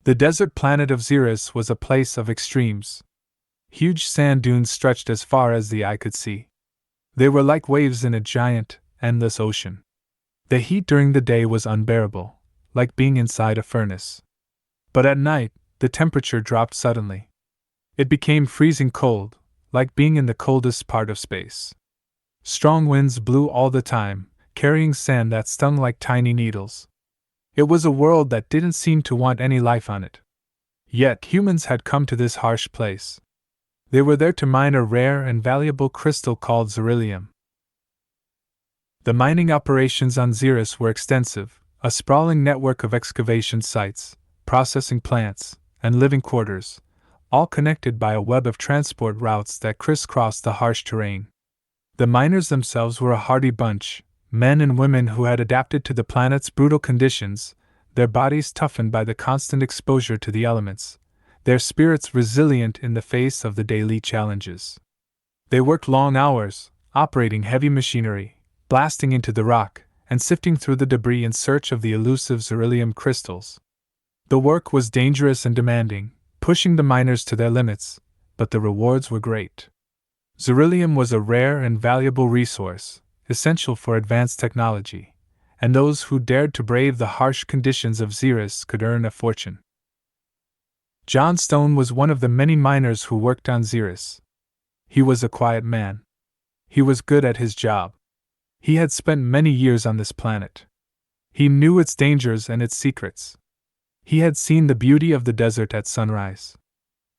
The desert planet of Xeris was a place of extremes. Huge sand dunes stretched as far as the eye could see. They were like waves in a giant, endless ocean. The heat during the day was unbearable, like being inside a furnace. But at night, the temperature dropped suddenly. It became freezing cold, like being in the coldest part of space. Strong winds blew all the time, carrying sand that stung like tiny needles. It was a world that didn't seem to want any life on it. Yet humans had come to this harsh place. They were there to mine a rare and valuable crystal called beryllium. The mining operations on Xeris were extensive, a sprawling network of excavation sites, processing plants, and living quarters, all connected by a web of transport routes that crisscrossed the harsh terrain. The miners themselves were a hardy bunch, men and women who had adapted to the planet's brutal conditions, their bodies toughened by the constant exposure to the elements, their spirits resilient in the face of the daily challenges. They worked long hours, operating heavy machinery, blasting into the rock, and sifting through the debris in search of the elusive beryllium crystals. The work was dangerous and demanding, pushing the miners to their limits, but the rewards were great. Beryllium was a rare and valuable resource, essential for advanced technology, and those who dared to brave the harsh conditions of Xeris could earn a fortune. John Stone was one of the many miners who worked on Xeris. He was a quiet man. He was good at his job. He had spent many years on this planet. He knew its dangers and its secrets. He had seen the beauty of the desert at sunrise.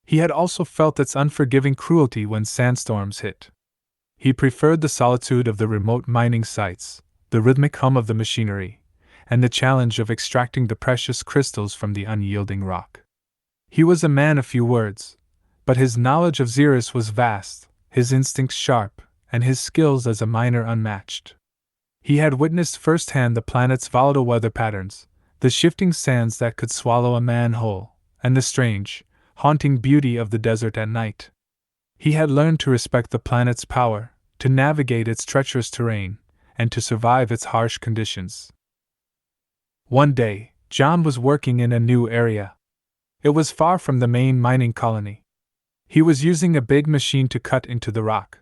He had also felt its unforgiving cruelty when sandstorms hit. He preferred the solitude of the remote mining sites, the rhythmic hum of the machinery, and the challenge of extracting the precious crystals from the unyielding rock. He was a man of few words, but his knowledge of Xeris was vast, his instincts sharp, and his skills as a miner unmatched. He had witnessed firsthand the planet's volatile weather patterns, the shifting sands that could swallow a man whole, and the strange, haunting beauty of the desert at night. He had learned to respect the planet's power, to navigate its treacherous terrain, and to survive its harsh conditions. One day, John was working in a new area. It was far from the main mining colony. He was using a big machine to cut into the rock.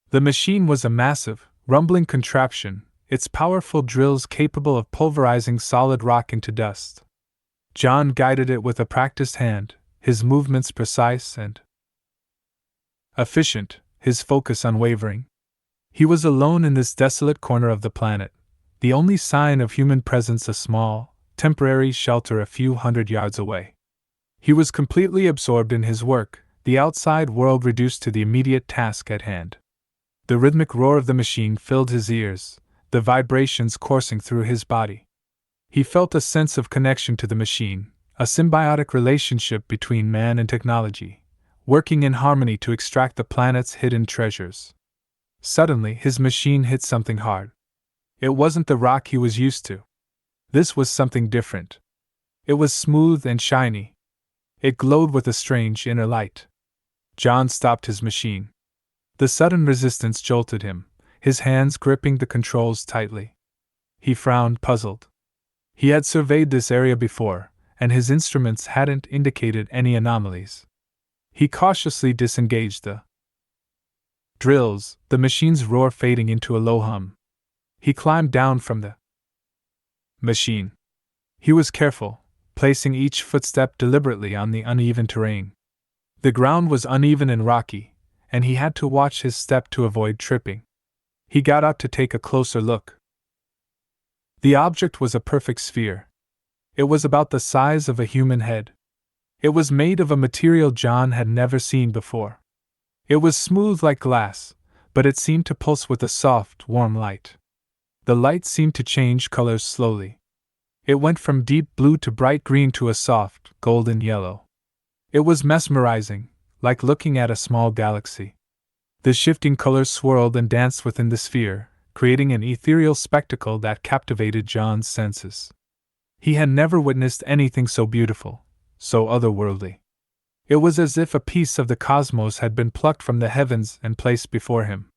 The machine was a massive, rumbling contraption, its powerful drills capable of pulverizing solid rock into dust. John guided it with a practiced hand, his movements precise and efficient, his focus unwavering. He was alone in this desolate corner of the planet, the only sign of human presence a small, temporary shelter a few hundred yards away. He was completely absorbed in his work, the outside world reduced to the immediate task at hand. The rhythmic roar of the machine filled his ears, the vibrations coursing through his body. He felt a sense of connection to the machine, a symbiotic relationship between man and technology, working in harmony to extract the planet's hidden treasures. Suddenly, his machine hit something hard. It wasn't the rock he was used to. This was something different. It was smooth and shiny. It glowed with a strange inner light. John stopped his machine. The sudden resistance jolted him, his hands gripping the controls tightly. He frowned, puzzled. He had surveyed this area before, and his instruments hadn't indicated any anomalies. He cautiously disengaged the drills, the machine's roar fading into a low hum. He climbed down from the machine. He was careful, placing each footstep deliberately on the uneven terrain. The ground was uneven and rocky, and he had to watch his step to avoid tripping. He got up to take a closer look. The object was a perfect sphere. It was about the size of a human head. It was made of a material John had never seen before. It was smooth like glass, but it seemed to pulse with a soft, warm light. The light seemed to change colors slowly. It went from deep blue to bright green to a soft, golden yellow. It was mesmerizing, like looking at a small galaxy. The shifting colors swirled and danced within the sphere, creating an ethereal spectacle that captivated John's senses. He had never witnessed anything so beautiful, so otherworldly. It was as if a piece of the cosmos had been plucked from the heavens and placed before him.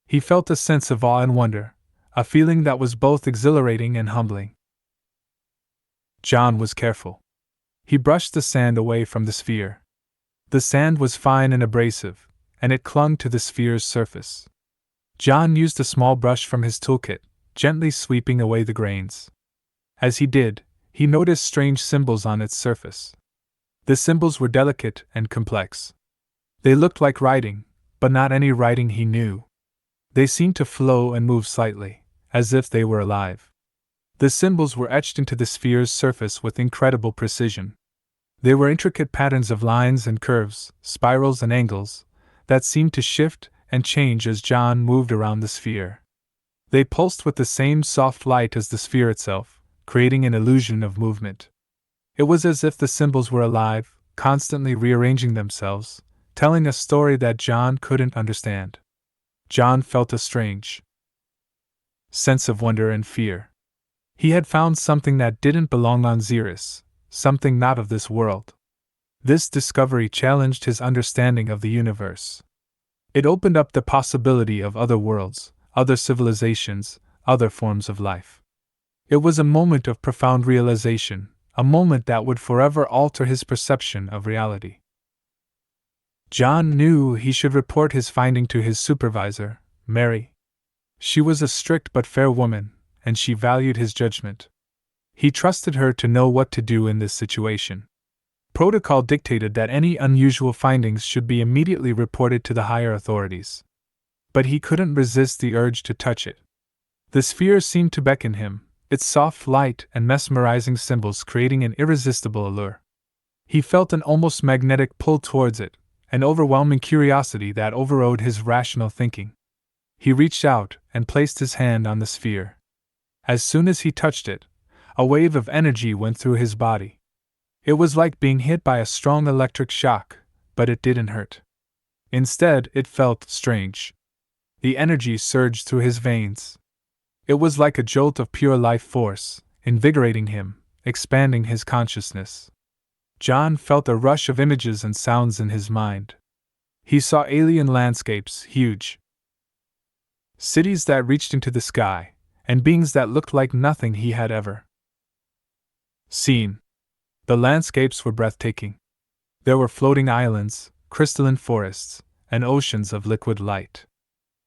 He felt a sense of awe and wonder, a feeling that was both exhilarating and humbling. John was careful. He brushed the sand away from the sphere. The sand was fine and abrasive, and it clung to the sphere's surface. John used a small brush from his toolkit, gently sweeping away the grains. As he did, he noticed strange symbols on its surface. The symbols were delicate and complex. They looked like writing, but not any writing he knew. They seemed to flow and move slightly, as if they were alive. The symbols were etched into the sphere's surface with incredible precision. They were intricate patterns of lines and curves, spirals and angles, that seemed to shift and change as John moved around the sphere. They pulsed with the same soft light as the sphere itself, creating an illusion of movement. It was as if the symbols were alive, constantly rearranging themselves, telling a story that John couldn't understand. John felt a strange sense of wonder and fear. He had found something that didn't belong on Xeris, something not of this world. This discovery challenged his understanding of the universe. It opened up the possibility of other worlds, other civilizations, other forms of life. It was a moment of profound realization, a moment that would forever alter his perception of reality. John knew he should report his finding to his supervisor, Mary. She was a strict but fair woman, and she valued his judgment. He trusted her to know what to do in this situation. Protocol dictated that any unusual findings should be immediately reported to the higher authorities. But he couldn't resist the urge to touch it. The sphere seemed to beckon him, its soft light and mesmerizing symbols creating an irresistible allure. He felt an almost magnetic pull towards it, an overwhelming curiosity that overrode his rational thinking. He reached out and placed his hand on the sphere. As soon as he touched it, a wave of energy went through his body. It was like being hit by a strong electric shock, but it didn't hurt. Instead, it felt strange. The energy surged through his veins. It was like a jolt of pure life force, invigorating him, expanding his consciousness. John felt a rush of images and sounds in his mind. He saw alien landscapes, huge cities that reached into the sky, and beings that looked like nothing he had ever seen. The landscapes were breathtaking. There were floating islands, crystalline forests, and oceans of liquid light.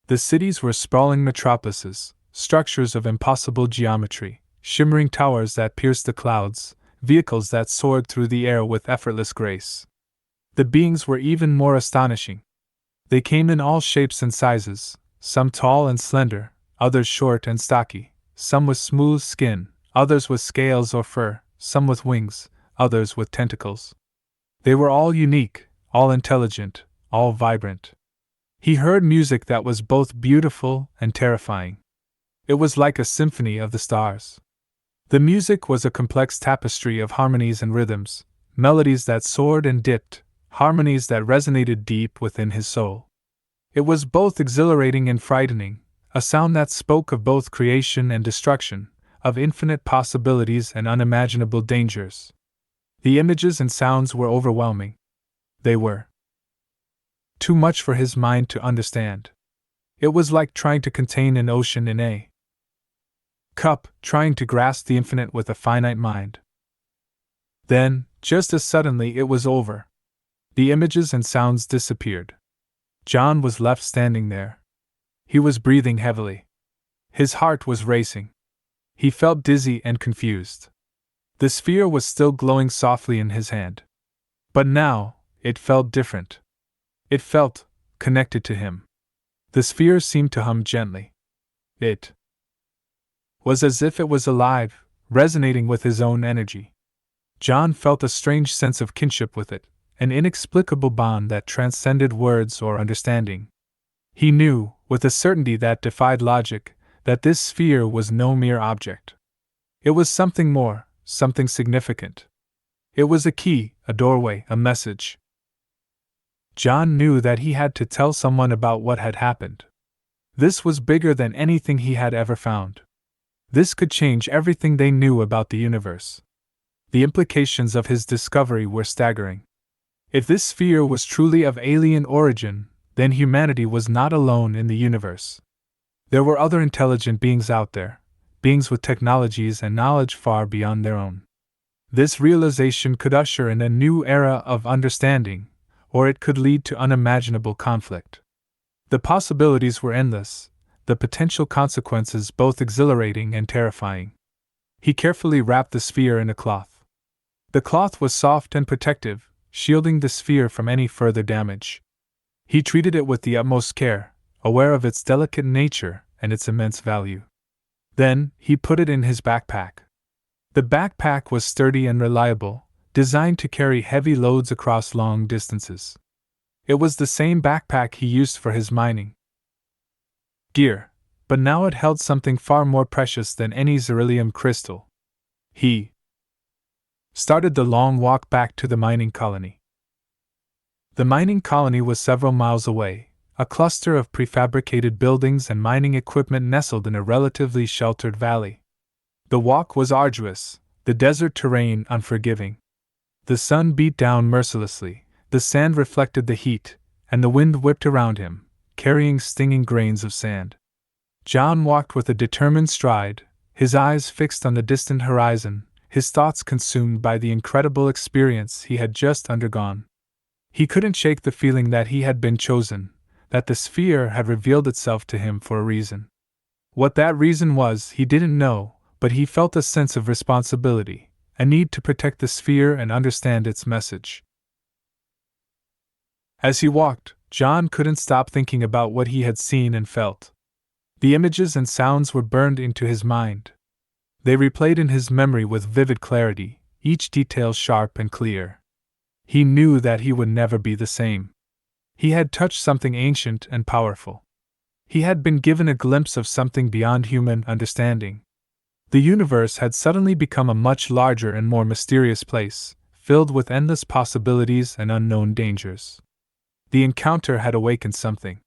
The cities were sprawling metropolises, structures of impossible geometry, shimmering towers that pierced the clouds, vehicles that soared through the air with effortless grace. The beings were even more astonishing. They came in all shapes and sizes, some tall and slender, others short and stocky, some with smooth skin, others with scales or fur, some with wings, others with tentacles. They were all unique, all intelligent, all vibrant. He heard music that was both beautiful and terrifying. It was like a symphony of the stars. The music was a complex tapestry of harmonies and rhythms, melodies that soared and dipped, harmonies that resonated deep within his soul. It was both exhilarating and frightening, a sound that spoke of both creation and destruction, of infinite possibilities and unimaginable dangers. The images and sounds were overwhelming. They were too much for his mind to understand. It was like trying to contain an ocean in a cup, trying to grasp the infinite with a finite mind. Then, just as suddenly, it was over. The images and sounds disappeared. John was left standing there. He was breathing heavily. His heart was racing. He felt dizzy and confused. The sphere was still glowing softly in his hand. But now, it felt different. It felt connected to him. The sphere seemed to hum gently. It was as if it was alive, resonating with his own energy. John felt a strange sense of kinship with it, an inexplicable bond that transcended words or understanding. He knew, with a certainty that defied logic, that this sphere was no mere object. It was something more, something significant. It was a key, a doorway, a message. John knew that he had to tell someone about what had happened. This was bigger than anything he had ever found. This could change everything they knew about the universe. The implications of his discovery were staggering. If this sphere was truly of alien origin, then humanity was not alone in the universe. There were other intelligent beings out there, beings with technologies and knowledge far beyond their own. This realization could usher in a new era of understanding, or it could lead to unimaginable conflict. The possibilities were endless, the potential consequences both exhilarating and terrifying. He carefully wrapped the sphere in a cloth. The cloth was soft and protective, shielding the sphere from any further damage. He treated it with the utmost care, aware of its delicate nature and its immense value. Then, he put it in his backpack. The backpack was sturdy and reliable, designed to carry heavy loads across long distances. It was the same backpack he used for his mining gear, but now it held something far more precious than any beryllium crystal. He started the long walk back to the mining colony. The mining colony was several miles away, a cluster of prefabricated buildings and mining equipment nestled in a relatively sheltered valley. The walk was arduous, the desert terrain unforgiving. The sun beat down mercilessly, the sand reflected the heat, and the wind whipped around him, carrying stinging grains of sand. John walked with a determined stride, his eyes fixed on the distant horizon, his thoughts consumed by the incredible experience he had just undergone. He couldn't shake the feeling that he had been chosen, that the sphere had revealed itself to him for a reason. What that reason was, he didn't know, but he felt a sense of responsibility, a need to protect the sphere and understand its message. As he walked, John couldn't stop thinking about what he had seen and felt. The images and sounds were burned into his mind. They replayed in his memory with vivid clarity, each detail sharp and clear. He knew that he would never be the same. He had touched something ancient and powerful. He had been given a glimpse of something beyond human understanding. The universe had suddenly become a much larger and more mysterious place, filled with endless possibilities and unknown dangers. The encounter had awakened something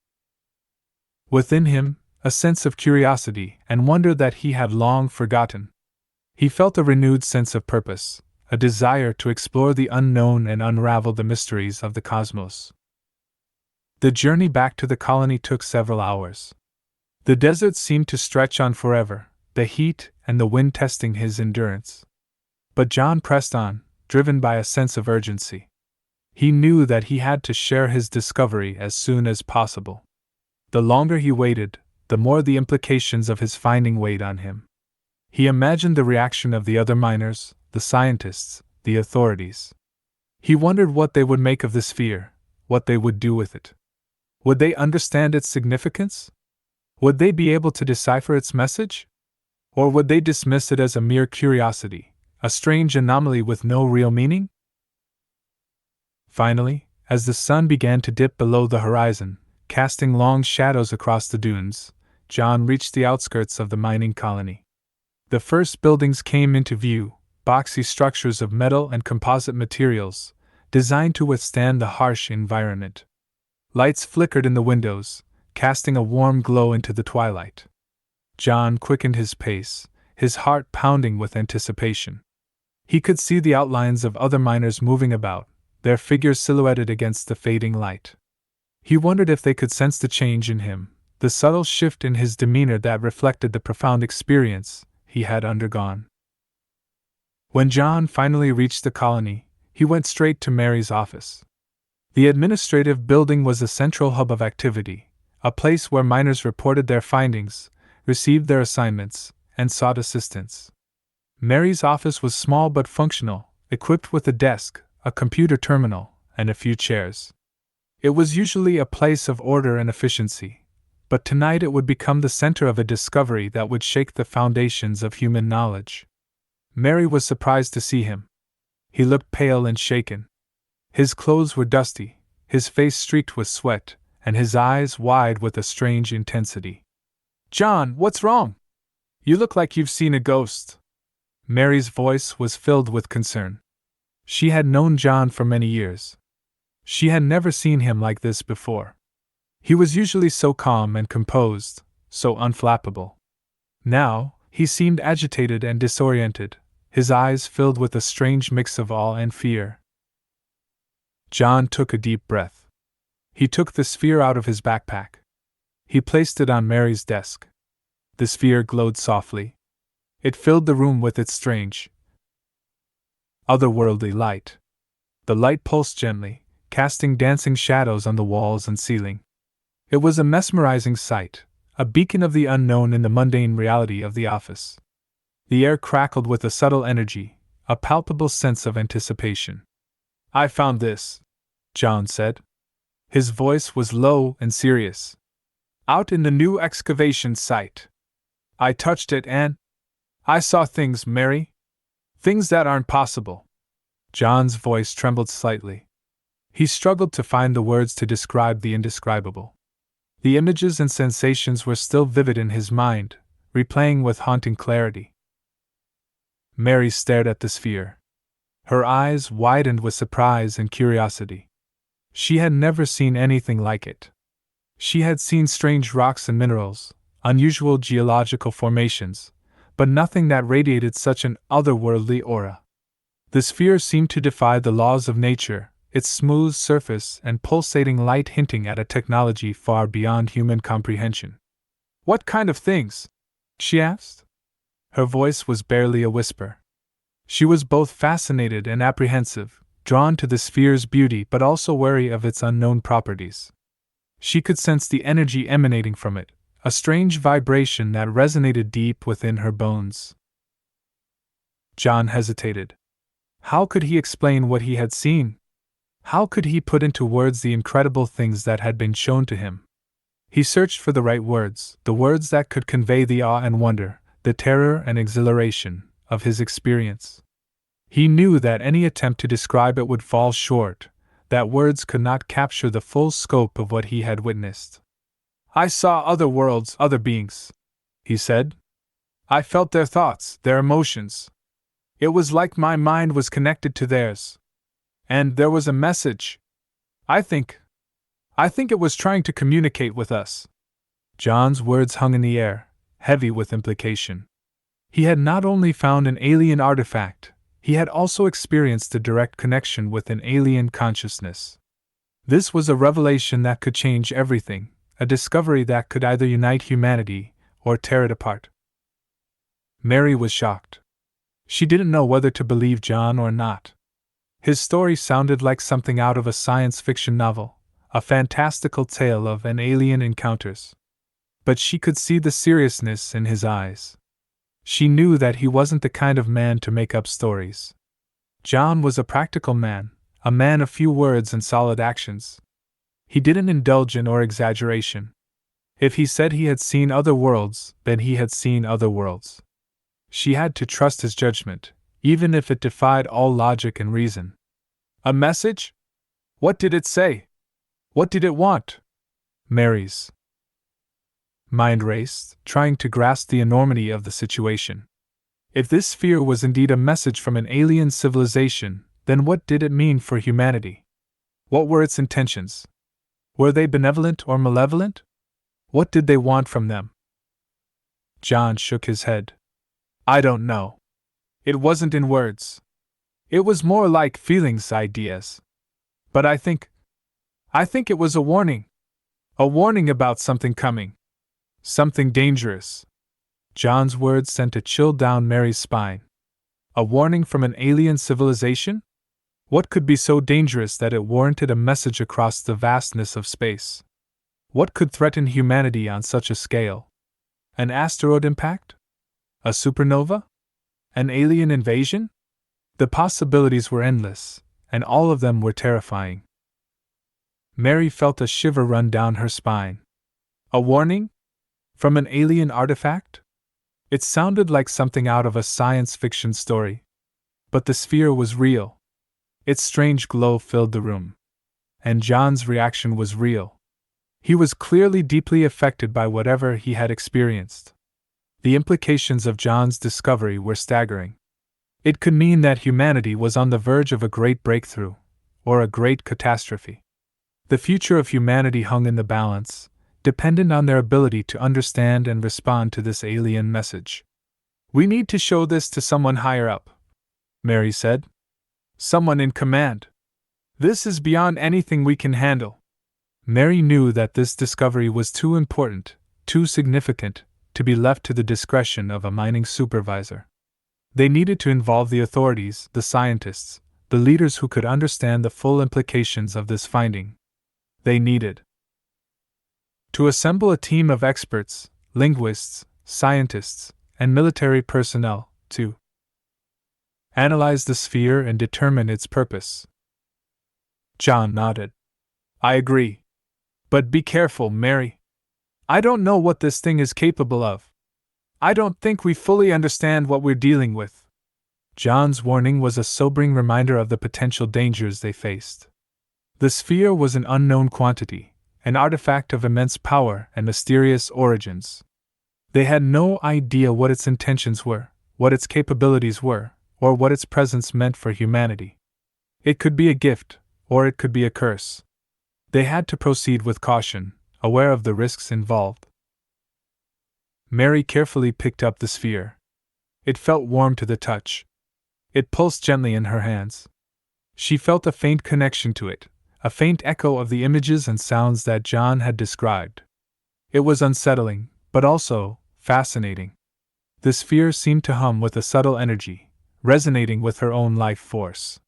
within him, a sense of curiosity and wonder that he had long forgotten. He felt a renewed sense of purpose, a desire to explore the unknown and unravel the mysteries of the cosmos. The journey back to the colony took several hours. The desert seemed to stretch on forever, the heat and the wind testing his endurance. But John pressed on, driven by a sense of urgency. He knew that he had to share his discovery as soon as possible. The longer he waited, the more the implications of his finding weighed on him. He imagined the reaction of the other miners, the scientists, the authorities. He wondered what they would make of the sphere, what they would do with it. Would they understand its significance? Would they be able to decipher its message? Or would they dismiss it as a mere curiosity, a strange anomaly with no real meaning? Finally, as the sun began to dip below the horizon, casting long shadows across the dunes, John reached the outskirts of the mining colony. The first buildings came into view, boxy structures of metal and composite materials, designed to withstand the harsh environment. Lights flickered in the windows, casting a warm glow into the twilight. John quickened his pace, his heart pounding with anticipation. He could see the outlines of other miners moving about, their figures silhouetted against the fading light. He wondered if they could sense the change in him, the subtle shift in his demeanor that reflected the profound experience he had undergone. When John finally reached the colony, he went straight to Mary's office. The administrative building was a central hub of activity, a place where miners reported their findings, received their assignments, and sought assistance. Mary's office was small but functional, equipped with a desk, a computer terminal, and a few chairs. It was usually a place of order and efficiency, but tonight it would become the center of a discovery that would shake the foundations of human knowledge. Mary was surprised to see him. He looked pale and shaken. His clothes were dusty, his face streaked with sweat, and his eyes wide with a strange intensity. "John, what's wrong? You look like you've seen a ghost." Mary's voice was filled with concern. She had known John for many years. She had never seen him like this before. He was usually so calm and composed, so unflappable. Now, he seemed agitated and disoriented, his eyes filled with a strange mix of awe and fear. John took a deep breath. He took the sphere out of his backpack. He placed it on Mary's desk. The sphere glowed softly. It filled the room with its strange, Otherworldly light. The light pulsed gently, casting dancing shadows on the walls and ceiling. It was a mesmerizing sight, a beacon of the unknown in the mundane reality of the office. The air crackled with a subtle energy, a palpable sense of anticipation. "I found this," John said. His voice was low and serious. "Out in the new excavation site. I touched it and I saw things, Mary. Things that aren't possible." John's voice trembled slightly. He struggled to find the words to describe the indescribable. The images and sensations were still vivid in his mind, replaying with haunting clarity. Mary stared at the sphere. Her eyes widened with surprise and curiosity. She had never seen anything like it. She had seen strange rocks and minerals, unusual geological formations, but nothing that radiated such an otherworldly aura. The sphere seemed to defy the laws of nature, its smooth surface and pulsating light hinting at a technology far beyond human comprehension. "What kind of things?" she asked. Her voice was barely a whisper. She was both fascinated and apprehensive, drawn to the sphere's beauty but also wary of its unknown properties. She could sense the energy emanating from it, a strange vibration that resonated deep within her bones. John hesitated. How could he explain what he had seen? How could he put into words the incredible things that had been shown to him? He searched for the right words, the words that could convey the awe and wonder, the terror and exhilaration of his experience. He knew that any attempt to describe it would fall short, that words could not capture the full scope of what he had witnessed. "I saw other worlds, other beings," he said. "I felt their thoughts, their emotions. It was like my mind was connected to theirs. And there was a message. I think it was trying to communicate with us." John's words hung in the air, heavy with implication. He had not only found an alien artifact, he had also experienced a direct connection with an alien consciousness. This was a revelation that could change everything, a discovery that could either unite humanity or tear it apart. Mary was shocked. She didn't know whether to believe John or not. His story sounded like something out of a science fiction novel, a fantastical tale of an alien encounters. But she could see the seriousness in his eyes. She knew that he wasn't the kind of man to make up stories. John was a practical man, a man of few words and solid actions. He didn't indulge in or exaggeration. If he said he had seen other worlds, then he had seen other worlds. She had to trust his judgment, even if it defied all logic and reason. "A message? What did it say? What did it want?" Mary's mind raced, trying to grasp the enormity of the situation. If this sphere was indeed a message from an alien civilization, then what did it mean for humanity? What were its intentions? Were they benevolent or malevolent? What did they want from them? John shook his head. "I don't know. It wasn't in words. It was more like feelings, ideas. But I think it was a warning. A warning about something coming. Something dangerous." John's words sent a chill down Mary's spine. A warning from an alien civilization? What could be so dangerous that it warranted a message across the vastness of space? What could threaten humanity on such a scale? An asteroid impact? A supernova? An alien invasion? The possibilities were endless, and all of them were terrifying. Mary felt a shiver run down her spine. A warning? From an alien artifact? It sounded like something out of a science fiction story. But the sphere was real. Its strange glow filled the room. And John's reaction was real. He was clearly deeply affected by whatever he had experienced. The implications of John's discovery were staggering. It could mean that humanity was on the verge of a great breakthrough, or a great catastrophe. The future of humanity hung in the balance, dependent on their ability to understand and respond to this alien message. "We need to show this to someone higher up," Mary said. "Someone in command. This is beyond anything we can handle." Mary knew that this discovery was too important, too significant, to be left to the discretion of a mining supervisor. They needed to involve the authorities, the scientists, the leaders who could understand the full implications of this finding. They needed to assemble a team of experts, linguists, scientists, and military personnel to analyze the sphere and determine its purpose. John nodded. I agree. But be careful, Mary. I don't know what this thing is capable of. I don't think we fully understand what we're dealing with. John's warning was a sobering reminder of the potential dangers they faced. The sphere was an unknown quantity, an artifact of immense power and mysterious origins. They had no idea what its intentions were, what its capabilities were, or what its presence meant for humanity. It could be a gift, or it could be a curse. They had to proceed with caution, aware of the risks involved. Mary carefully picked up the sphere. It felt warm to the touch. It pulsed gently in her hands. She felt a faint connection to it, a faint echo of the images and sounds that John had described. It was unsettling, but also fascinating. The sphere seemed to hum with a subtle energy, resonating with her own life force.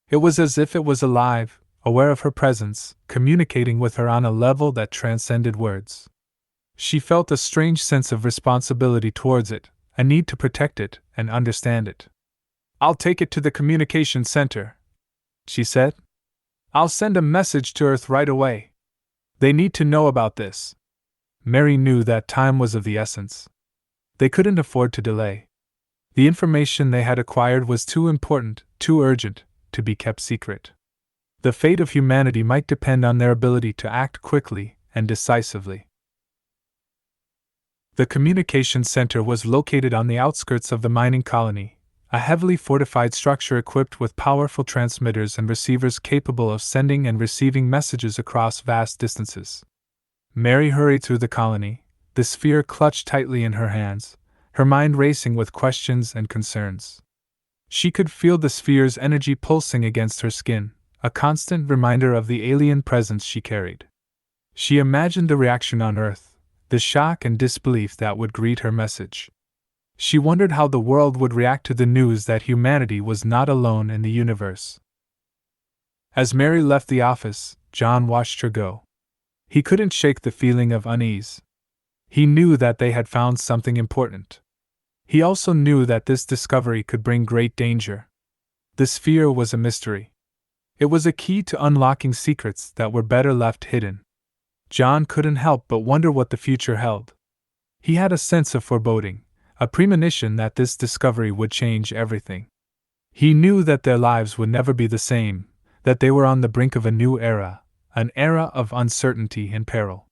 It was as if it was alive, aware of her presence, communicating with her on a level that transcended words. She felt a strange sense of responsibility towards it, a need to protect it and understand it. I'll take it to the communication center, she said. I'll send a message to Earth right away. They need to know about this. Mary knew that time was of the essence. They couldn't afford to delay. The information they had acquired was too important, too urgent, to be kept secret. The fate of humanity might depend on their ability to act quickly and decisively. The communication center was located on the outskirts of the mining colony, a heavily fortified structure equipped with powerful transmitters and receivers capable of sending and receiving messages across vast distances. Mary hurried through the colony, the sphere clutched tightly in her hands, her mind racing with questions and concerns. She could feel the sphere's energy pulsing against her skin, a constant reminder of the alien presence she carried. She imagined the reaction on Earth, the shock and disbelief that would greet her message. She wondered how the world would react to the news that humanity was not alone in the universe. As Mary left the office, John watched her go. He couldn't shake the feeling of unease. He knew that they had found something important. He also knew that this discovery could bring great danger. The sphere was a mystery. It was a key to unlocking secrets that were better left hidden. John couldn't help but wonder what the future held. He had a sense of foreboding, a premonition that this discovery would change everything. He knew that their lives would never be the same, that they were on the brink of a new era, an era of uncertainty and peril.